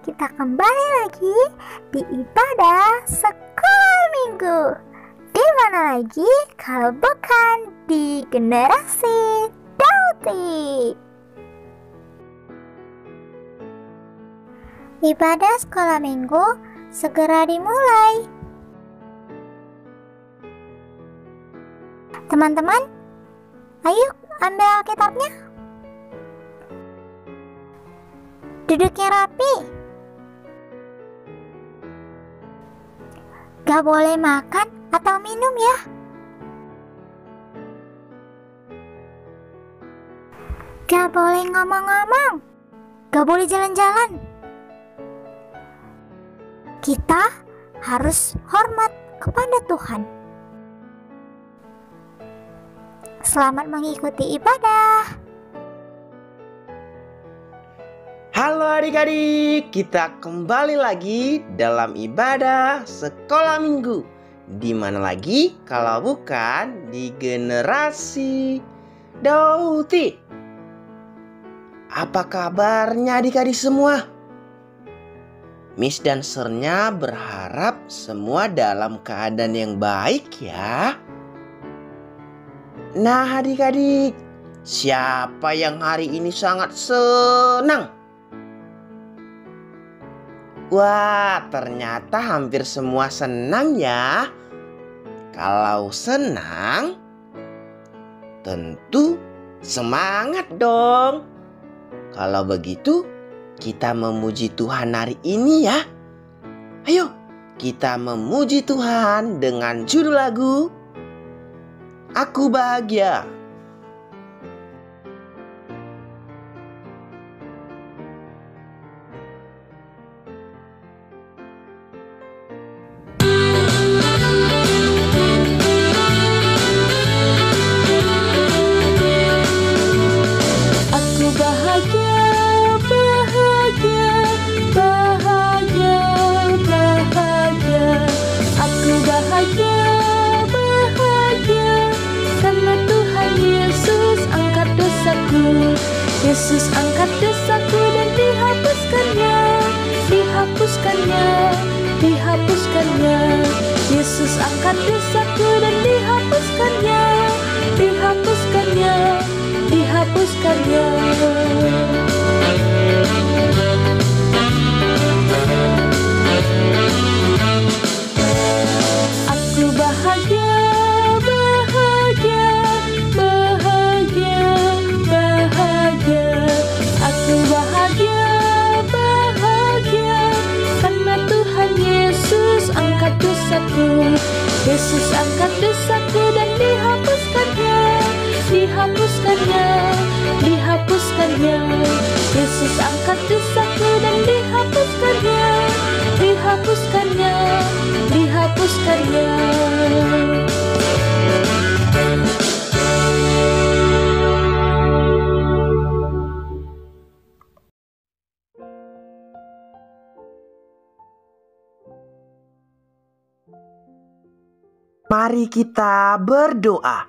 kita kembali lagi di ibadah sekolah minggu. Di mana lagi kalau bukan di generasi Dauti. Ibadah sekolah minggu segera dimulai. Teman-teman, ayo ambil Alkitabnya. Duduknya rapi. Gak boleh makan atau minum ya. Gak boleh ngomong-ngomong. Gak boleh jalan-jalan. Kita harus hormat kepada Tuhan. Selamat mengikuti ibadah. Halo adik-adik, kita kembali lagi dalam ibadah sekolah minggu. Di mana lagi kalau bukan di generasi Dauti. Apa kabarnya adik-adik semua? Miss dan Sernya berharap semua dalam keadaan yang baik ya. Nah adik-adik, siapa yang hari ini sangat senang? Wah, ternyata hampir semua senang ya. Kalau senang, tentu semangat dong. Kalau begitu, kita memuji Tuhan hari ini ya. Ayo, kita memuji Tuhan dengan judul lagu Aku Bahagia. Yesus angkat dosaku dan dihapuskannya, dihapuskannya, dihapuskannya. Yesus angkat dosaku dan dihapuskannya, dihapuskannya, dihapuskannya. Aku bahagia. Aku bahagia, bahagia, karena Tuhan Yesus angkat dosaku. Yesus angkat dosaku dan dihapuskannya, dihapuskannya, dihapuskannya. Yesus angkat dosaku dan dihapuskannya, dihapuskannya, dihapuskannya. Mari kita berdoa.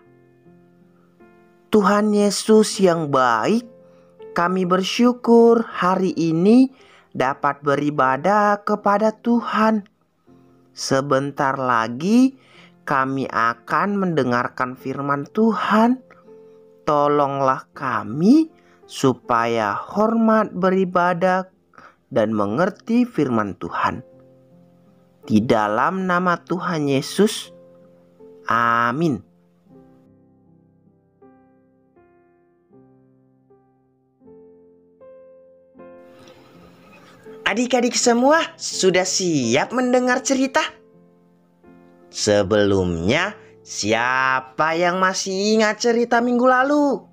Tuhan Yesus yang baik, kami bersyukur hari ini dapat beribadah kepada Tuhan. Sebentar lagi kami akan mendengarkan firman Tuhan. Tolonglah kami supaya hormat beribadah dan mengerti firman Tuhan. Di dalam nama Tuhan Yesus, amin. Adik-adik semua sudah siap mendengar cerita? Sebelumnya, siapa yang masih ingat cerita minggu lalu?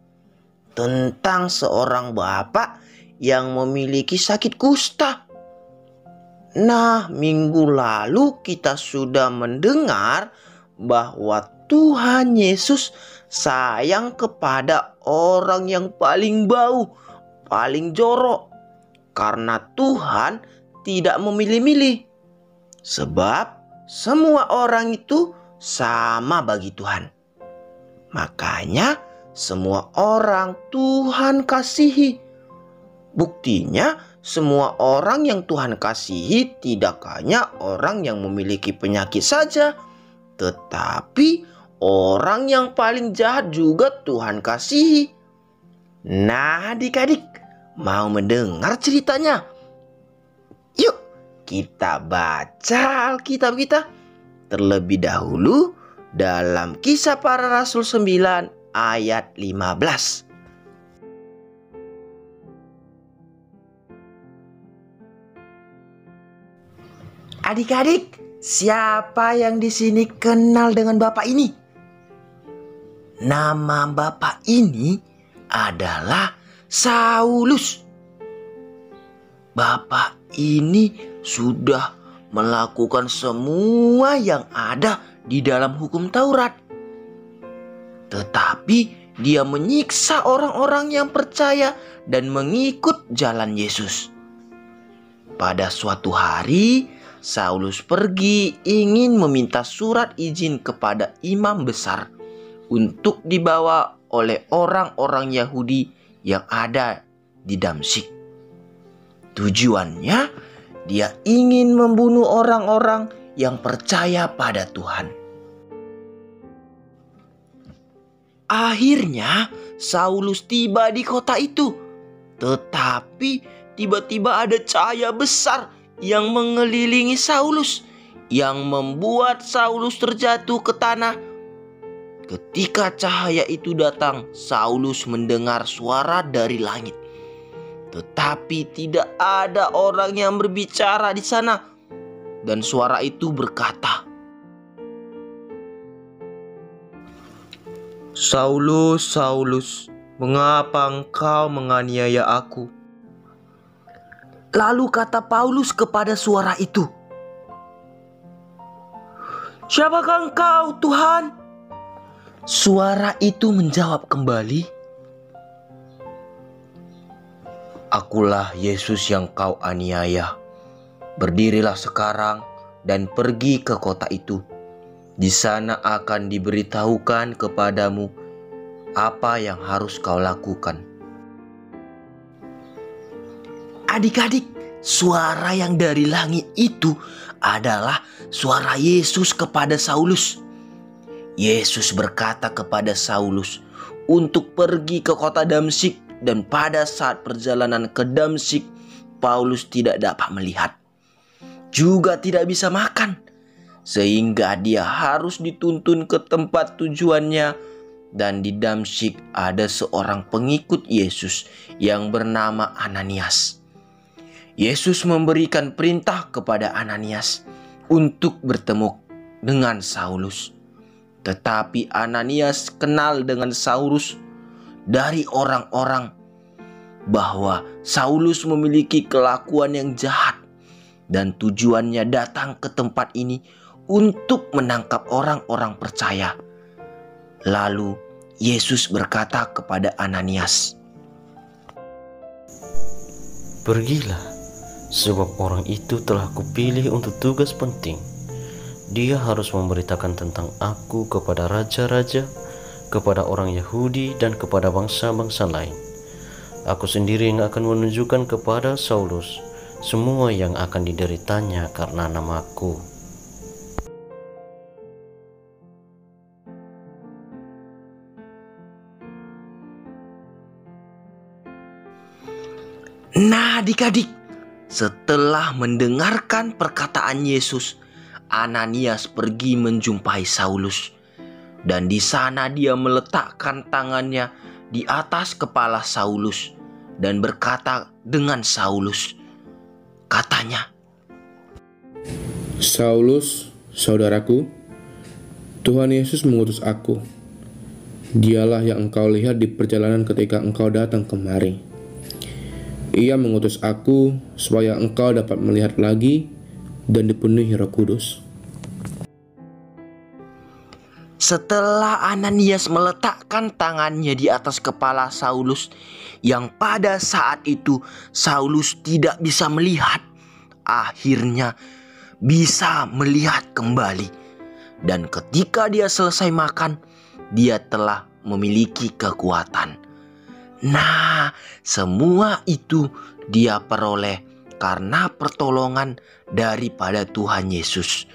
Tentang seorang bapak yang memiliki sakit kusta. Nah, minggu lalu kita sudah mendengar bahwa Tuhan Yesus sayang kepada orang yang paling bau, paling jorok. Karena Tuhan tidak memilih-milih. Sebab semua orang itu sama bagi Tuhan. Makanya semua orang Tuhan kasihi. Buktinya, semua orang yang Tuhan kasihi tidak hanya orang yang memiliki penyakit saja, tetapi orang yang paling jahat juga Tuhan kasihi. Nah, adik-adik, mau mendengar ceritanya? Yuk, kita baca Alkitab kita. Terlebih dahulu dalam Kisah Para Rasul 9 ayat 15. Adik-adik, siapa yang di sini kenal dengan bapak ini? Nama bapak ini adalah Saulus. Bapak ini sudah melakukan semua yang ada di dalam hukum Taurat. Tetapi dia menyiksa orang-orang yang percaya dan mengikut jalan Yesus. Pada suatu hari, Saulus pergi ingin meminta surat izin kepada imam besar untuk dibawa oleh orang-orang Yahudi yang ada di Damsyik. Tujuannya, dia ingin membunuh orang-orang yang percaya pada Tuhan. Akhirnya, Saulus tiba di kota itu. Tetapi tiba-tiba ada cahaya besar yang mengelilingi Saulus, yang membuat Saulus terjatuh ke tanah. Ketika cahaya itu datang, Saulus mendengar suara dari langit. Tetapi tidak ada orang yang berbicara di sana. Dan suara itu berkata, "Saulus, Saulus, mengapa engkau menganiaya aku?" Lalu kata Paulus kepada suara itu, "Siapakah engkau, Tuhan?" Suara itu menjawab kembali, "Akulah Yesus yang kau aniaya. Berdirilah sekarang dan pergi ke kota itu. Di sana akan diberitahukan kepadamu apa yang harus kau lakukan." Adik-adik, suara yang dari langit itu adalah suara Yesus kepada Saulus. Yesus berkata kepada Saulus untuk pergi ke kota Damsyik, dan pada saat perjalanan ke Damsyik, Paulus tidak dapat melihat, juga tidak bisa makan, sehingga dia harus dituntun ke tempat tujuannya. Dan di Damsyik ada seorang pengikut Yesus yang bernama Ananias. Yesus memberikan perintah kepada Ananias untuk bertemu dengan Saulus. Tetapi Ananias kenal dengan Saulus dari orang-orang bahwa Saulus memiliki kelakuan yang jahat, dan tujuannya datang ke tempat ini untuk menangkap orang-orang percaya. Lalu Yesus berkata kepada Ananias, "Pergilah, sebab orang itu telah kupilih untuk tugas penting. Dia harus memberitakan tentang aku kepada raja-raja, kepada orang Yahudi, dan kepada bangsa-bangsa lain. Aku sendiri yang akan menunjukkan kepada Saulus semua yang akan dideritanya karena namaku." Nah, adik-adik, setelah mendengarkan perkataan Yesus, Ananias pergi menjumpai Saulus. Dan di sana dia meletakkan tangannya di atas kepala Saulus dan berkata dengan Saulus. Katanya, "Saulus, saudaraku, Tuhan Yesus mengutus aku. Dialah yang engkau lihat di perjalanan ketika engkau datang kemari. Ia mengutus aku supaya engkau dapat melihat lagi dan dipenuhi Roh Kudus." Setelah Ananias meletakkan tangannya di atas kepala Saulus, yang pada saat itu Saulus tidak bisa melihat, akhirnya bisa melihat kembali. Dan ketika dia selesai makan, dia telah memiliki kekuatan. Nah, Semua itu dia peroleh karena pertolongan daripada Tuhan Yesus.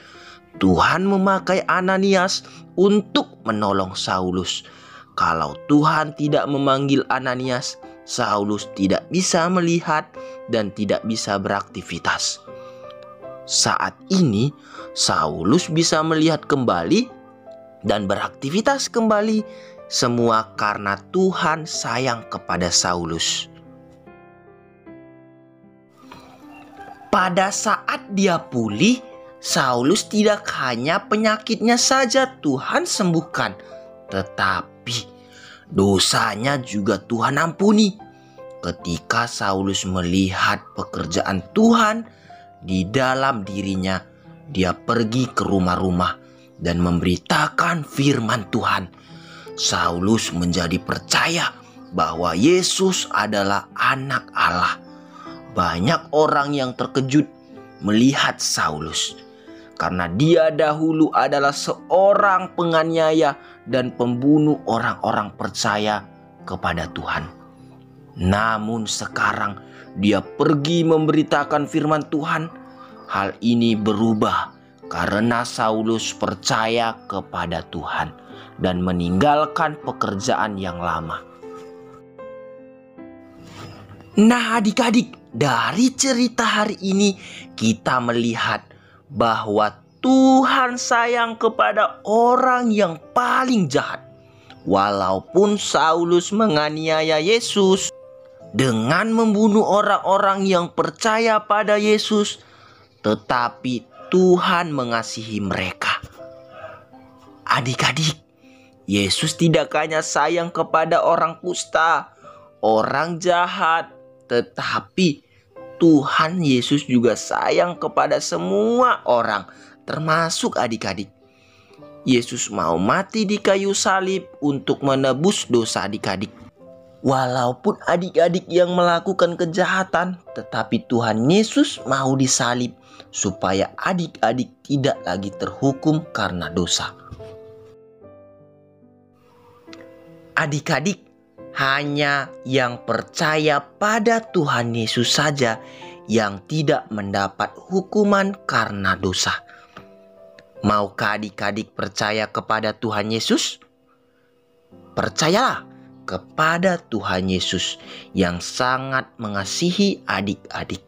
Tuhan memakai Ananias untuk menolong Saulus. Kalau Tuhan tidak memanggil Ananias, Saulus tidak bisa melihat dan tidak bisa beraktivitas. Saat ini Saulus bisa melihat kembali dan beraktivitas kembali, semua karena Tuhan sayang kepada Saulus. Pada saat dia pulih, Saulus tidak hanya penyakitnya saja Tuhan sembuhkan, tetapi dosanya juga Tuhan ampuni. Ketika Saulus melihat pekerjaan Tuhan di dalam dirinya, dia pergi ke rumah-rumah dan memberitakan firman Tuhan. Saulus menjadi percaya bahwa Yesus adalah anak Allah. Banyak orang yang terkejut melihat Saulus karena dia dahulu adalah seorang penganiaya dan pembunuh orang-orang percaya kepada Tuhan. Namun sekarang dia pergi memberitakan firman Tuhan. Hal ini berubah karena Saulus percaya kepada Tuhan dan meninggalkan pekerjaan yang lama. Nah adik-adik, dari cerita hari ini kita melihat bahwa Tuhan sayang kepada orang yang paling jahat. Walaupun Saulus menganiaya Yesus dengan membunuh orang-orang yang percaya pada Yesus, tetapi Tuhan mengasihi mereka. Adik-adik, Yesus tidak hanya sayang kepada orang kusta, orang jahat, tetapi Tuhan Yesus juga sayang kepada semua orang, termasuk adik-adik. Yesus mau mati di kayu salib untuk menebus dosa adik-adik. Walaupun adik-adik yang melakukan kejahatan, tetapi Tuhan Yesus mau disalib supaya adik-adik tidak lagi terhukum karena dosa. Adik-adik, hanya yang percaya pada Tuhan Yesus saja yang tidak mendapat hukuman karena dosa. Maukah adik-adik percaya kepada Tuhan Yesus? Percayalah kepada Tuhan Yesus yang sangat mengasihi adik-adik.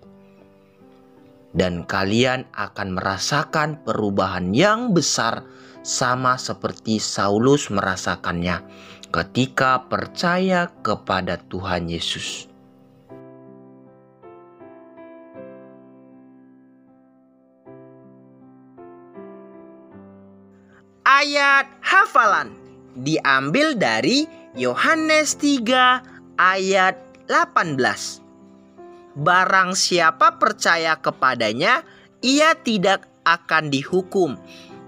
Dan kalian akan merasakan perubahan yang besar sama seperti Saulus merasakannya ketika percaya kepada Tuhan Yesus. Ayat hafalan diambil dari Yohanes 3 ayat 18. Barang siapa percaya kepadanya, ia tidak akan dihukum.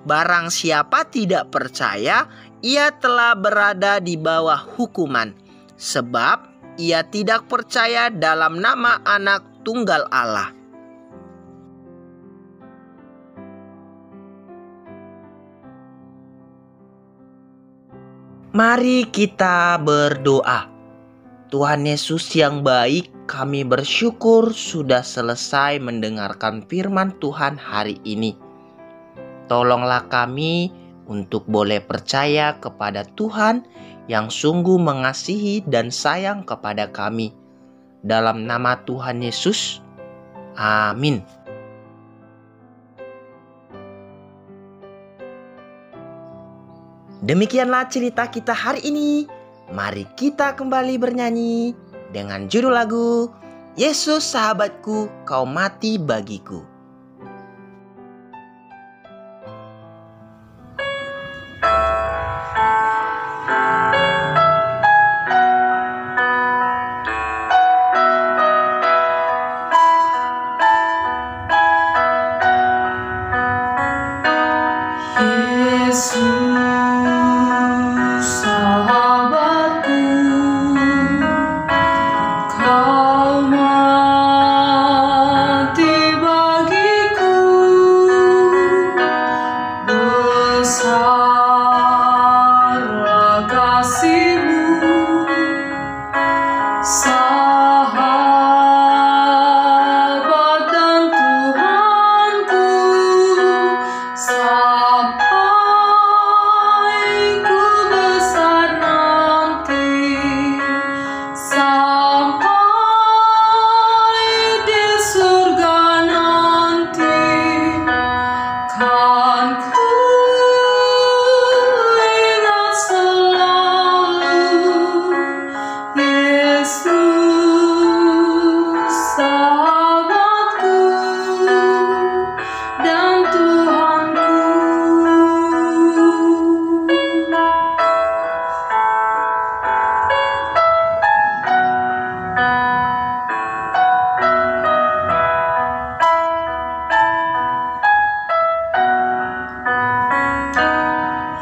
Barang siapa tidak percaya, ia telah berada di bawah hukuman, sebab ia tidak percaya dalam nama Anak Tunggal Allah. Mari kita berdoa. Tuhan Yesus yang baik, kami bersyukur sudah selesai mendengarkan firman Tuhan hari ini. Tolonglah kami untuk boleh percaya kepada Tuhan yang sungguh mengasihi dan sayang kepada kami. Dalam nama Tuhan Yesus, amin. Demikianlah cerita kita hari ini. Mari kita kembali bernyanyi dengan judul lagu Yesus Sahabatku, Kau Mati Bagiku. Kau mati bagi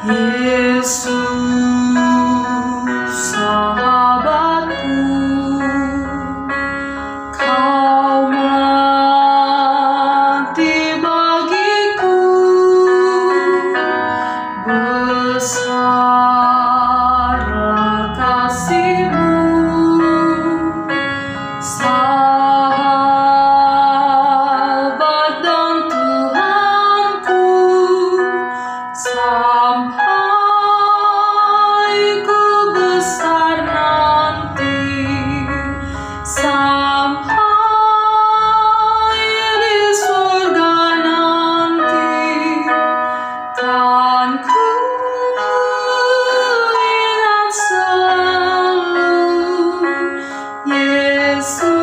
Yesus, sahabatku, Kau mati bagiku, besar kasih-Mu, sahabat dan Tuhanku, sampai ku besar nanti, sampai di surga nanti, kan ku ingat selalu Yesus.